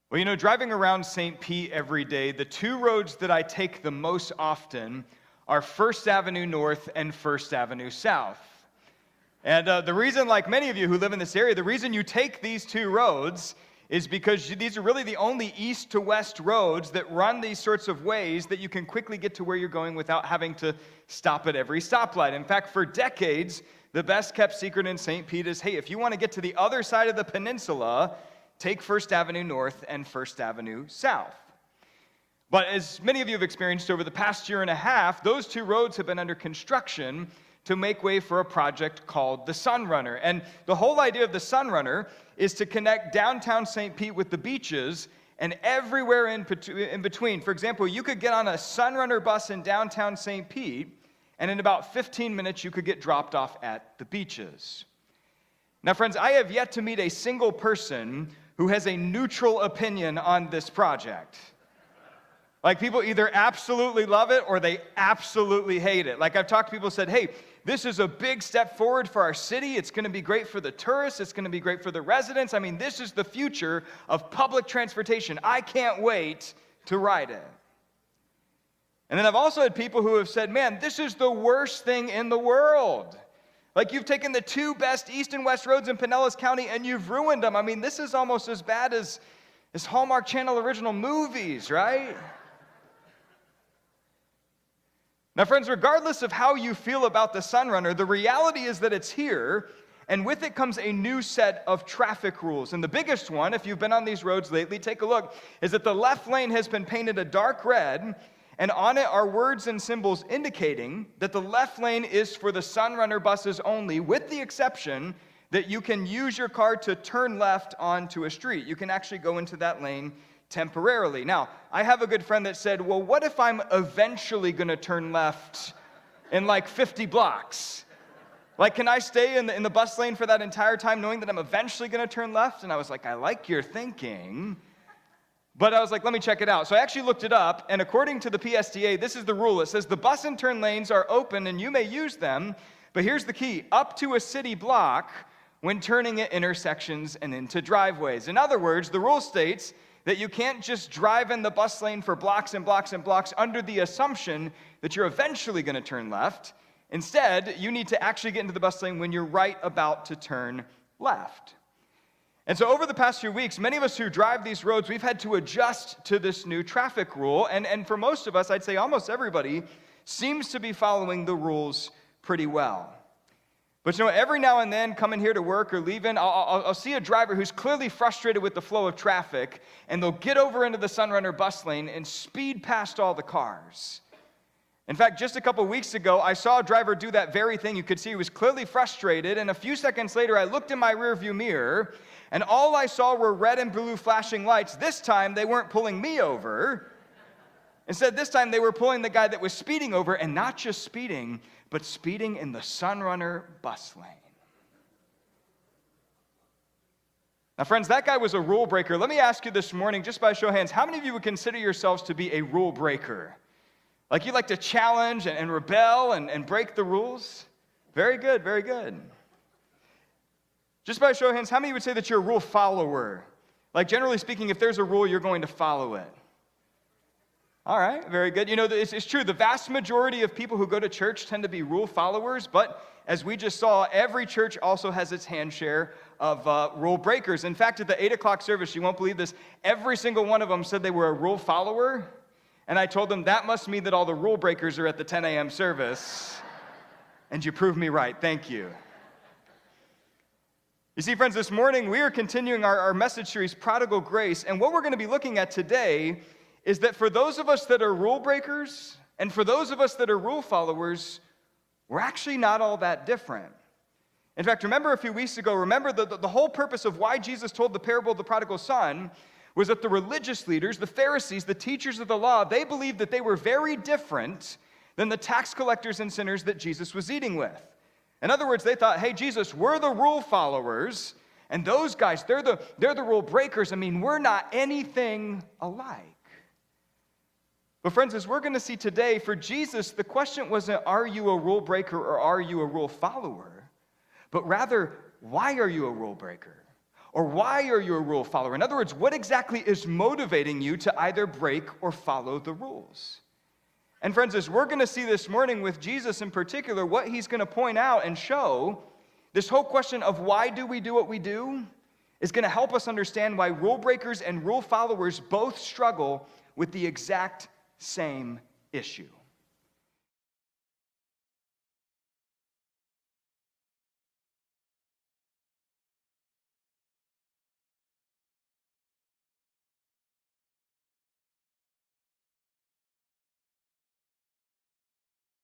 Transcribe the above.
Well, driving around St. Pete every day, the two roads that I take the most often are First Avenue North and First Avenue South. And the reason, like many of you who live in this area, the reason you take these two roads is because these are really the only east to west roads that run these sorts of ways that you can quickly get to where you're going without having to stop at every stoplight. In fact, for decades, the best kept secret in St. Pete is, hey, if you want to get to the other side of the peninsula, take First Avenue North and First Avenue South. But as many of you have experienced over the past year and a half, those two roads have been under construction to make way for a project called the Sunrunner. And the whole idea of the Sunrunner is to connect downtown St. Pete with the beaches and everywhere in between. For example, you could get on a Sunrunner bus in downtown St. Pete, and in about 15 minutes you could get dropped off at the beaches. Now, friends, I have yet to meet a single person who has a neutral opinion on this project. Like, people either absolutely love it or they absolutely hate it. Like, I've talked to people who said, hey, this is a big step forward for our city. It's going to be great for the tourists. It's going to be great for the residents. I mean, this is the future of public transportation. I can't wait to ride it. And then I've also had people who have said, man, this is the worst thing in the world. Like, you've taken the two best east and west roads in Pinellas County and you've ruined them. I mean, this is almost as bad as Hallmark Channel original movies, right? Now, friends, regardless of how you feel about the Sunrunner, the reality is that it's here, and with it comes a new set of traffic rules. And the biggest one, if you've been on these roads lately, take a look, is that the left lane has been painted a dark red, and on it are words and symbols indicating that the left lane is for the Sunrunner buses only, with the exception that you can use your car to turn left onto a street. You can actually go into that lane temporarily. Now, I have a good friend that said, well, what if I'm eventually going to turn left in like 50 blocks? Like, can I stay in the bus lane for that entire time knowing that I'm eventually going to turn left? And I was like, I like your thinking. But I was like, let me check it out. So I actually looked it up, and according to the PSTA, this is the rule. It says the bus and turn lanes are open and you may use them, but here's the key, up to a city block when turning at intersections and into driveways. In other words, the rule states that you can't just drive in the bus lane for blocks and blocks and blocks under the assumption that you're eventually going to turn left. Instead, you need to actually get into the bus lane when you're right about to turn left. And so over the past few weeks, many of us who drive these roads, we've had to adjust to this new traffic rule. And for most of us, I'd say almost everybody, seems to be following the rules pretty well. But every now and then, coming here to work or leaving, I'll see a driver who's clearly frustrated with the flow of traffic, and they'll get over into the Sunrunner bus lane and speed past all the cars. In fact, just a couple weeks ago, I saw a driver do that very thing. You could see he was clearly frustrated, and a few seconds later, I looked in my rearview mirror, and all I saw were red and blue flashing lights. This time, they weren't pulling me over. Instead, this time, they were pulling the guy that was speeding over, and not just speeding, but speeding in the Sunrunner bus lane. Now, friends, that guy was a rule breaker. Let me ask you this morning, just by show of hands, how many of you would consider yourselves to be a rule breaker? Like, you like to challenge and rebel and break the rules? Very good, very good. Just by show of hands, how many would say that you're a rule follower? Like, generally speaking, if there's a rule, you're going to follow it. All right, very good. It's true, the vast majority of people who go to church tend to be rule followers, but as we just saw, every church also has its hand share of rule breakers. In fact, at the 8 o'clock service, you won't believe this, every single one of them said they were a rule follower, and I told them that must mean that all the rule breakers are at the 10 a.m. service, and you proved me right. Thank you. You see, friends, this morning we are continuing our message series, Prodigal Grace, and what we're going to be looking at today is that for those of us that are rule breakers and for those of us that are rule followers, we're actually not all that different. In fact, remember a few weeks ago, the whole purpose of why Jesus told the parable of the prodigal son was that the religious leaders, the Pharisees, the teachers of the law, they believed that they were very different than the tax collectors and sinners that Jesus was eating with. In other words, they thought, hey, Jesus, we're the rule followers, and those guys, they're the rule breakers. I mean, we're not anything alike. But friends, as we're going to see today, for Jesus, the question wasn't, are you a rule breaker or are you a rule follower? But rather, why are you a rule breaker? Or why are you a rule follower? In other words, what exactly is motivating you to either break or follow the rules? And friends, as we're going to see this morning with Jesus in particular, what he's going to point out and show, this whole question of why do we do what we do is going to help us understand why rule breakers and rule followers both struggle with the exact same issue.